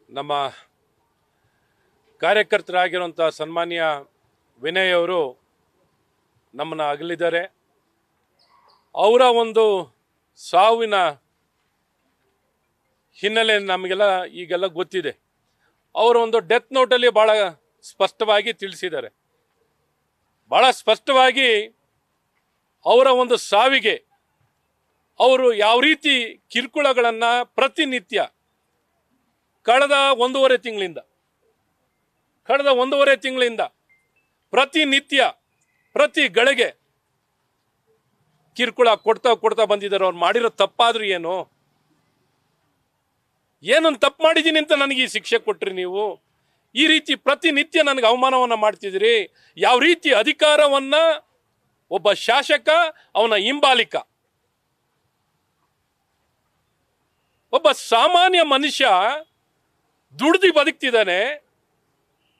ನಮ್ಮ ಕಾರ್ಯಕರ್ತರಾಗಿರುವಂಥ ಸನ್ಮಾನ್ಯ ವಿನಯ್ ಅವರು ನಮ್ಮನ್ನು ಅಗಲಿದ್ದಾರೆ. ಅವರ ಒಂದು ಸಾವಿನ ಹಿನ್ನೆಲೆ ನಮಗೆಲ್ಲ ಈಗೆಲ್ಲ ಗೊತ್ತಿದೆ. ಅವರ ಒಂದು ಡೆತ್ ನೋಟಲ್ಲಿ ಭಾಳ ಸ್ಪಷ್ಟವಾಗಿ ತಿಳಿಸಿದ್ದಾರೆ. ಭಾಳ ಸ್ಪಷ್ಟವಾಗಿ ಅವರ ಒಂದು ಸಾವಿಗೆ ಅವರು ಯಾವ ರೀತಿ ಕಿರುಕುಳಗಳನ್ನು ಪ್ರತಿನಿತ್ಯ ಕಳೆದ ಒಂದೂವರೆ ತಿಂಗಳಿಂದ ಪ್ರತಿನಿತ್ಯ ಪ್ರತಿ ಗಳಿಗೆ ಕಿರುಕುಳ ಕೊಡ್ತಾ ಬಂದಿದ್ದಾರೆ. ಅವ್ರು ಮಾಡಿರೋ ತಪ್ಪಾದ್ರೂ ಏನೊಂದು ತಪ್ಪು ಮಾಡಿದ್ದೀನಿ ಅಂತ ನನಗೆ ಈ ಶಿಕ್ಷೆ ಕೊಟ್ರಿ ನೀವು. ಈ ರೀತಿ ಪ್ರತಿನಿತ್ಯ ನನಗೆ ಅವಮಾನವನ್ನು ಮಾಡ್ತಿದ್ದೀರಿ. ಯಾವ ರೀತಿ ಅಧಿಕಾರವನ್ನ ಒಬ್ಬ ಶಾಸಕ ಅವನ ಹಿಂಬಾಲಿಕ ಒಬ್ಬ ಸಾಮಾನ್ಯ ಮನುಷ್ಯ ದುಡ್ದು ಬದುಕ್ತಿದ್ದಾನೆ,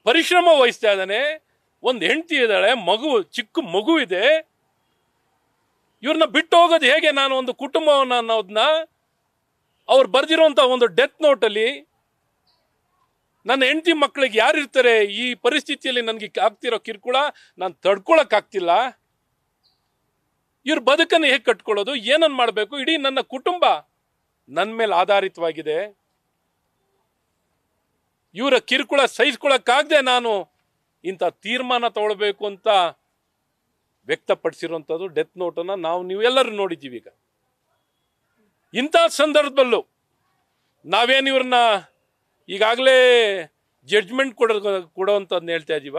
ಪರಿಶ್ರಮ ವಹಿಸ್ತಾ ಇದ್ದಾನೆ, ಒಂದು ಹೆಂಡತಿ ಇದ್ದಾಳೆ, ಚಿಕ್ಕ ಮಗು ಇದೆ. ಇವ್ರನ್ನ ಬಿಟ್ಟು ಹೋಗೋದು ಹೇಗೆ? ನಾನು ಒಂದು ಕುಟುಂಬವನ್ನ ಅನ್ನೋದನ್ನ ಅವ್ರು ಬರ್ದಿರೋಂಥ ಒಂದು ಡೆತ್ ನೋಟಲ್ಲಿ ನನ್ನ ಹೆಂಡತಿ ಮಕ್ಕಳಿಗೆ ಯಾರು ಇರ್ತಾರೆ? ಈ ಪರಿಸ್ಥಿತಿಯಲ್ಲಿ ನನಗೆ ಆಗ್ತಿರೋ ಕಿರುಕುಳ ನಾನು ತಡ್ಕೊಳಕ್ಕಾಗ್ತಿಲ್ಲ. ಇವ್ರ ಬದುಕನ್ನು ಹೇಗೆ ಕಟ್ಕೊಳ್ಳೋದು? ಏನನ್ನು ಮಾಡಬೇಕು? ಇಡೀ ನನ್ನ ಕುಟುಂಬ ನನ್ನ ಮೇಲೆ ಆಧಾರಿತವಾಗಿದೆ. ಇವರ ಕಿರುಕುಳ ಸಹಿಸ್ಕೊಳಕ್ಕಾಗದೆ ನಾನು ಇಂಥ ತೀರ್ಮಾನ ತಗೊಳ್ಬೇಕು ಅಂತ ವ್ಯಕ್ತಪಡಿಸಿರುವಂಥದ್ದು ಡೆತ್ ನೋಟನ್ನು ನೀವೆಲ್ಲರೂ ನೋಡಿದ್ದೀವಿ. ಈಗ ಇಂಥ ಸಂದರ್ಭದಲ್ಲೂ ನಾವೇನು ಇವ್ರನ್ನ ಈಗಾಗಲೇ ಜಡ್ಜ್ಮೆಂಟ್ ಕೊಡೋವಂಥದ್ದನ್ನ ಹೇಳ್ತಾ ಇದ್ದೀವ.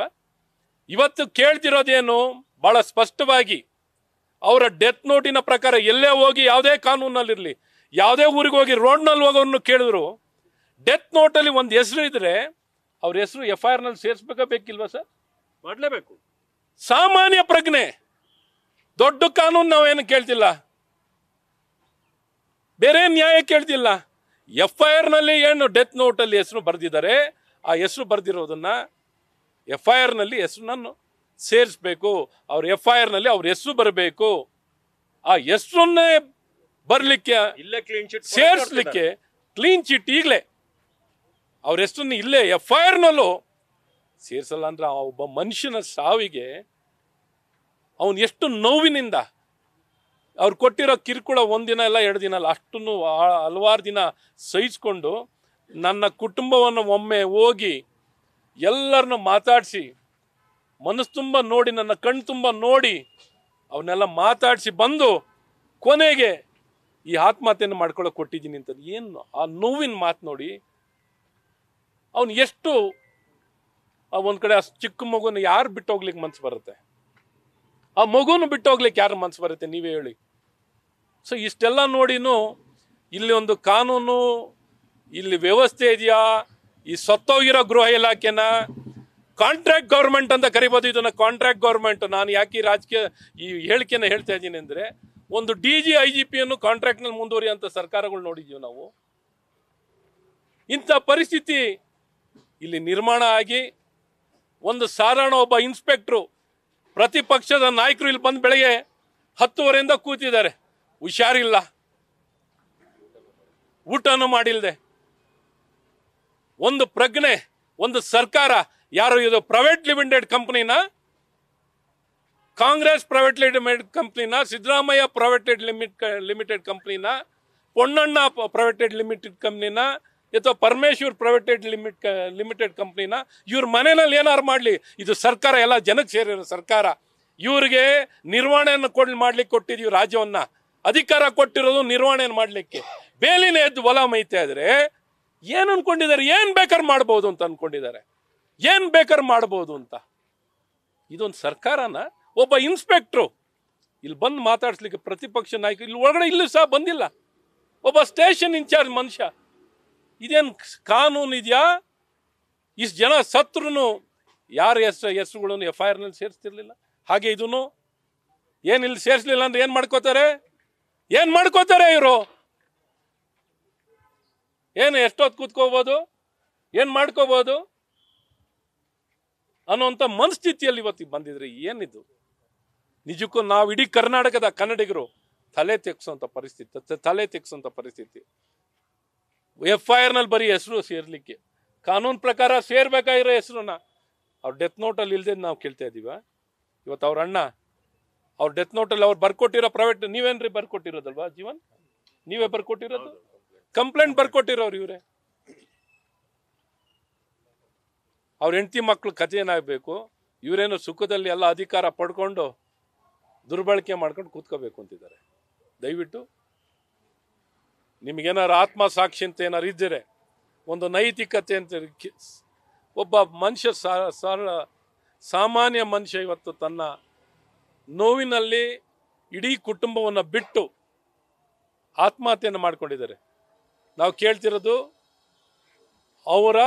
ಇವತ್ತು ಕೇಳ್ತಿರೋದೇನು? ಭಾಳ ಸ್ಪಷ್ಟವಾಗಿ ಅವರ ಡೆತ್ ನೋಟಿನ ಪ್ರಕಾರ ಎಲ್ಲೇ ಹೋಗಿ ಯಾವುದೇ ಕಾನೂನಲ್ಲಿರಲಿ, ಯಾವುದೇ ಊರಿಗೆ ಹೋಗಿ ರೋಡ್ನಲ್ಲಿ ಹೋಗೋನ್ನು ಕೇಳಿದ್ರು ಡೆತ್ ನೋಟಲ್ಲಿ ಒಂದು ಹೆಸರು ಇದ್ರೆ ಅವ್ರ ಹೆಸರು FIR ನಲ್ಲಿ ಸೇರಿಸ್ಬೇಕಾ ಬೇಕಿಲ್ವಾ ಸರ್? ಮಾಡಲೇಬೇಕು. ಸಾಮಾನ್ಯ ಪ್ರಜ್ಞೆ, ದೊಡ್ಡ ಕಾನೂನು ನಾವೇನು ಕೇಳ್ತಿಲ್ಲ, ಬೇರೆ ನ್ಯಾಯ ಕೇಳ್ತಿಲ್ಲ. FIR ನಲ್ಲಿ ಏನು ಡೆತ್ ನೋಟಲ್ಲಿ ಹೆಸರು ಬರೆದಿದ್ದಾರೆ, ಆ ಹೆಸರು ಬರೆದಿರೋದನ್ನ FIR ನಲ್ಲಿ ಹೆಸರನ್ನು ಸೇರಿಸ್ಬೇಕು. ಅವ್ರ FIR ನಲ್ಲಿ ಅವ್ರ ಹೆಸರು ಬರಬೇಕು. ಆ ಹೆಸರನ್ನೇ ಬರ್ಲಿಕ್ಕೆ, ಸೇರಿಸ್ಲಿಕ್ಕೆ ಕ್ಲೀನ್ ಚಿಟ್ ಈಗಲೇ ಅವ್ರ ಹೆಸರನ್ನು ಇಲ್ಲೇ FIR ನಲ್ಲೂ ಸೇರಿಸಲ್ಲ ಅಂದ್ರೆ ಆ ಒಬ್ಬ ಮನುಷ್ಯನ ಸಾವಿಗೆ ಅವನು ಎಷ್ಟು ನೋವಿನಿಂದ ಅವ್ರು ಕೊಟ್ಟಿರೋ ಕಿರುಕುಳ ಒಂದಿನ ಇಲ್ಲ, 2 ದಿನ ಅಲ್ಲ, ಅಷ್ಟನ್ನು ಹಲವಾರು ದಿನ ಸಹಿಸ್ಕೊಂಡು ನನ್ನ ಕುಟುಂಬವನ್ನು ಒಮ್ಮೆ ಹೋಗಿ ಎಲ್ಲರನ್ನು ಮಾತಾಡಿಸಿ ಮನಸ್ಸು ತುಂಬ ನೋಡಿ, ನನ್ನ ಕಣ್ಣು ತುಂಬ ನೋಡಿ ಅವನ್ನೆಲ್ಲ ಮಾತಾಡಿಸಿ ಬಂದು ಕೊನೆಗೆ ಈ ಆತ್ಮಹತ್ಯೆಯನ್ನು ಮಾಡ್ಕೊಳ್ಳೋಕೆ ಕೊಟ್ಟಿದ್ದೀನಿ ಅಂತ ಏನು ಆ ನೋವಿನ ಮಾತು ನೋಡಿ. ಅವನು ಎಷ್ಟು ಒಂದು ಕಡೆ ಆ ಚಿಕ್ಕ ಮಗುನ ಯಾರು ಬಿಟ್ಟು ಹೋಗ್ಲಿಕ್ಕೆ ಮನ್ಸು ಬರುತ್ತೆ? ಆ ಮಗುನು ಬಿಟ್ಟು ಹೋಗ್ಲಿಕ್ಕೆ ಯಾರು ಮನ್ಸು ಬರುತ್ತೆ? ನೀವೇ ಹೇಳಿ. ಸೊ ಇಷ್ಟೆಲ್ಲ ನೋಡಿನೂ ಇಲ್ಲಿ ಒಂದು ಕಾನೂನು, ಇಲ್ಲಿ ವ್ಯವಸ್ಥೆ ಇದೆಯಾ? ಈ ಸತ್ತೋಗಿರೋ ಗೃಹ ಇಲಾಖೆನ ಕಾಂಟ್ರಾಕ್ಟ್ ಗೌರ್ಮೆಂಟ್ ಅಂತ ಕರಿಬೋದು. ಇದನ್ನ ಕಾಂಟ್ರಾಕ್ಟ್ ಗೌರ್ಮೆಂಟ್. ನಾನು ಯಾಕೆ ರಾಜಕೀಯ ಈ ಹೇಳಿಕೆನ ಹೇಳ್ತಾ ಇದ್ದೀನಿ ಅಂದರೆ, ಒಂದು DG IGP ಅನ್ನು ಕಾಂಟ್ರಾಕ್ಟ್ನಲ್ಲಿ ಮುಂದುವರಿಯುವಂಥ ಸರ್ಕಾರಗಳು ನೋಡಿದ್ದೀವಿ ನಾವು. ಇಂಥ ಪರಿಸ್ಥಿತಿ ಇಲ್ಲಿ ನಿರ್ಮಾಣ ಆಗಿ ಒಂದು ಸಾಧಾರಣ ಒಬ್ಬ ಇನ್ಸ್ಪೆಕ್ಟ್ರು, ಪ್ರತಿಪಕ್ಷದ ನಾಯಕರು ಇಲ್ಲಿ ಬಂದು ಬೆಳಗ್ಗೆ 10:30 ಕೂತಿದ್ದಾರೆ, ಹುಷಾರಿಲ್ಲ, ಊಟನೂ ಮಾಡಿಲ್ಲದೆ. ಒಂದು ಪ್ರಜ್ಞೆ, ಒಂದು ಸರ್ಕಾರ, ಯಾರು ಇದು ಪ್ರೈವೇಟ್ ಲಿಮಿಟೆಡ್ ಕಂಪ್ನಿನ, ಕಾಂಗ್ರೆಸ್ ಪ್ರೈವೇಟ್ ಲಿಮಿಟೆಡ್ ಕಂಪ್ನಿನ, ಸಿದ್ದರಾಮಯ್ಯ ಪ್ರೈವೇಟ್ ಲಿಮಿಟೆಡ್ ಕಂಪ್ನಿನ, ಪೊನ್ನಣ್ಣ ಪ್ರೈವೇಟ್ ಲಿಮಿಟೆಡ್ ಕಂಪ್ನಿನ, ಅಥವಾ ಪರಮೇಶ್ವರ್ ಪ್ರೈವೇಟ್ ಲಿಮಿಟೆಡ್ ಕಂಪ್ನಿನ, ಇವ್ರ ಮನೆಯಲ್ಲಿ ಏನಾರು ಮಾಡಲಿ, ಇದು ಸರ್ಕಾರ ಎಲ್ಲ ಜನಕ್ಕೆ ಸೇರಿರೋ ಸರ್ಕಾರ. ಇವ್ರಿಗೆ ನಿರ್ವಹಣೆಯನ್ನು ಮಾಡ್ಲಿಕ್ಕೆ ಕೊಟ್ಟಿದ್ದೀವಿ ರಾಜ್ಯವನ್ನ, ಅಧಿಕಾರ ಕೊಟ್ಟಿರೋದು ನಿರ್ವಹಣೆಯನ್ನು ಮಾಡಲಿಕ್ಕೆ. ಬೇಲಿನ ಎದ್ದು ಹೊಲ ಮೈತಾ ಇದ್ರೆ ಏನು ಅನ್ಕೊಂಡಿದ್ದಾರೆ? ಏನ್ ಬೇಕಾದ್ರೆ ಮಾಡ್ಬೋದು ಅಂತ ಅನ್ಕೊಂಡಿದ್ದಾರೆ, ಏನ್ ಬೇಕಾದ್ರೆ ಮಾಡ್ಬೋದು ಅಂತ. ಇದೊಂದು ಸರ್ಕಾರನ? ಒಬ್ಬ ಇನ್ಸ್ಪೆಕ್ಟ್ರು ಇಲ್ಲಿ ಬಂದು ಮಾತಾಡ್ಸ್ಲಿಕ್ಕೆ ಪ್ರತಿಪಕ್ಷ ನಾಯಕ ಇಲ್ಲಿ ಒಳಗಡೆ ಇಲ್ಲೂ ಸಹ ಬಂದಿಲ್ಲ. ಒಬ್ಬ ಸ್ಟೇಷನ್ ಇನ್ಚಾರ್ಜ್ ಮನುಷ್ಯ. ಇದೇನು ಕಾನೂನು ಇದೆಯಾ? ಇಷ್ಟು ಜನ ಸತ್ರು ಯಾರ ಹೆಸರುಗಳನ್ನು FIR ನಲ್ಲಿ ಸೇರಿಸ್ತಿರ್ಲಿಲ್ಲ. ಹಾಗೆ ಇದನ್ನು ಏನಿಲ್ಲಿ ಸೇರಿಸ್ಲಿಲ್ಲ ಅಂದ್ರೆ ಏನ್ ಮಾಡ್ಕೋತಾರೆ ಇವರು? ಏನು ಎಷ್ಟೊತ್ತು ಕೂತ್ಕೋಬಹುದು, ಏನ್ ಮಾಡ್ಕೋಬಹುದು ಅನ್ನೋಂಥ ಮನಸ್ಥಿತಿಯಲ್ಲಿ ಇವತ್ತಿಗೆ ಬಂದಿದ್ರೆ ಏನಿದು? ನಿಜಕ್ಕೂ ನಾವು ಇಡೀ ಕರ್ನಾಟಕದ ಕನ್ನಡಿಗರು ತಲೆ ತೆಗ್ಸೋಂಥ ಪರಿಸ್ಥಿತಿ. FIR ನಲ್ಲಿ ಬರೀ ಹೆಸರು ಸೇರ್ಲಿಕ್ಕೆ ಕಾನೂನು ಪ್ರಕಾರ ಸೇರ್ಬೇಕಾಗಿರೋ ಹೆಸರನ್ನ ಅವ್ರ ಡೆತ್ ನೋಟಲ್ಲಿ ಇಲ್ಲದೆ ನಾವು ಕೇಳ್ತಾ ಇದ್ದೀವ. ಇವತ್ತು ಅವ್ರ ಅಣ್ಣ ಅವ್ರ ಡೆತ್ ನೋಟಲ್ಲಿ ಅವ್ರು ಬರ್ಕೊಟ್ಟಿರೋ ಪ್ರೈವೇಟ್, ನೀವೇನ್ರಿ ಬರ್ಕೊಟ್ಟಿರೋದಲ್ವಾ ಜೀವನ್, ನೀವೇ ಬರ್ಕೊಟ್ಟಿರೋದು, ಕಂಪ್ಲೇಂಟ್ ಬರ್ಕೊಟ್ಟಿರೋರು ಇವರೇ. ಅವ್ರ ಹೆಂಡತಿ ಮಕ್ಳು ಕಥೆ ಏನಾಗಬೇಕು, ಇವರೇನು ಸುಖದಲ್ಲಿ ಎಲ್ಲ ಅಧಿಕಾರ ಪಡ್ಕೊಂಡು ದುರ್ಬಳಕೆ ಮಾಡ್ಕೊಂಡು ಕೂತ್ಕೋಬೇಕು ಅಂತಿದ್ದಾರೆ. ದಯವಿಟ್ಟು ನಿಮಗೇನಾರು ಆತ್ಮಸಾಕ್ಷಿ ಅಂತ ಏನಾರು ಇದ್ದರೆ, ಒಂದು ನೈತಿಕತೆ ಅಂತ, ಒಬ್ಬ ಮನುಷ್ಯ ಸಾಮಾನ್ಯ ಮನುಷ್ಯ ಇವತ್ತು ತನ್ನ ನೋವಿನಲ್ಲಿ ಇಡೀ ಕುಟುಂಬವನ್ನು ಬಿಟ್ಟು ಆತ್ಮಹತ್ಯೆಯನ್ನು ಮಾಡ್ಕೊಂಡಿದ್ದಾರೆ. ನಾವು ಕೇಳ್ತಿರೋದು ಅವರ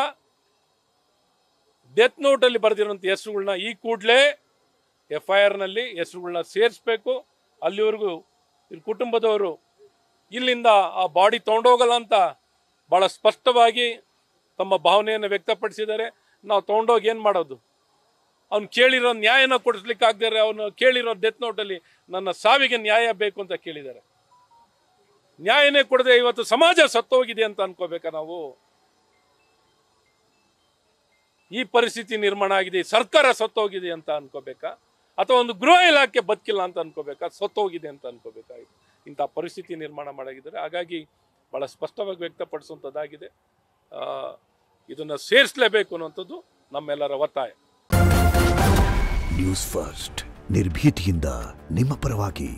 ಡೆತ್ ನೋಟಲ್ಲಿ ಬರೆದಿರೋಂಥ ಹೆಸರುಗಳನ್ನ ಈ ಕೂಡಲೇ FIRನಲ್ಲಿ ಹೆಸರುಗಳನ್ನ ಸೇರಿಸ್ಬೇಕು. ಅಲ್ಲಿವರೆಗೂ ಕುಟುಂಬದವರು ಇಲ್ಲಿಂದ ಆ ಬಾಡಿ ತೊಗೊಂಡೋಗಲ್ಲ ಅಂತ ಭಾಳ ಸ್ಪಷ್ಟವಾಗಿ ತಮ್ಮ ಭಾವನೆಯನ್ನು ವ್ಯಕ್ತಪಡಿಸಿದ್ದಾರೆ. ನಾವು ತೊಗೊಂಡೋಗಿ ಏನು ಮಾಡೋದು, ಅವ್ನು ಕೇಳಿರೋ ನ್ಯಾಯನ ಕೊಡಿಸ್ಲಿಕ್ಕೆ ಆಗದೆ ಅವನು ಕೇಳಿರೋ ಡೆತ್ ನೋಟಲ್ಲಿ ನನ್ನ ಸಾವಿಗೆ ನ್ಯಾಯ ಬೇಕು ಅಂತ ಕೇಳಿದ್ದಾರೆ. ನ್ಯಾಯನೇ ಕೊಡದೆ ಇವತ್ತು ಸಮಾಜ ಸತ್ತೋಗಿದೆ ಅಂತ ಅನ್ಕೋಬೇಕಾ ನಾವು? ಈ ಪರಿಸ್ಥಿತಿ ನಿರ್ಮಾಣ ಆಗಿದೆ, ಸರ್ಕಾರ ಸತ್ತೋಗಿದೆ ಅಂತ ಅನ್ಕೋಬೇಕಾ, ಅಥವಾ ಒಂದು ಗೃಹ ಇಲಾಖೆ ಬದುಕಿಲ್ಲ ಅಂತ ಅನ್ಕೋಬೇಕಾ, ಸತ್ತೋಗಿದೆ ಅಂತ ಅನ್ಕೋಬೇಕಾ? ಇಂಥ ಪರಿಸ್ಥಿತಿ ನಿರ್ಮಾಣ ಮಾಡಾಗಿದ್ದಾರೆ. ಹಾಗಾಗಿ ಭಾಳ ಸ್ಪಷ್ಟವಾಗಿ ವ್ಯಕ್ತಪಡಿಸುವಂಥದ್ದಾಗಿದೆ. ಇದನ್ನು ಸೇರಿಸಲೇಬೇಕು ಅನ್ನುವಂಥದ್ದು ನಮ್ಮೆಲ್ಲರ ಒತ್ತಾಯ. ನ್ಯೂಸ್ ಫಸ್ಟ್, ನಿರ್ಭೀತಿಯಿಂದ ನಿಮ್ಮ ಪರವಾಗಿ.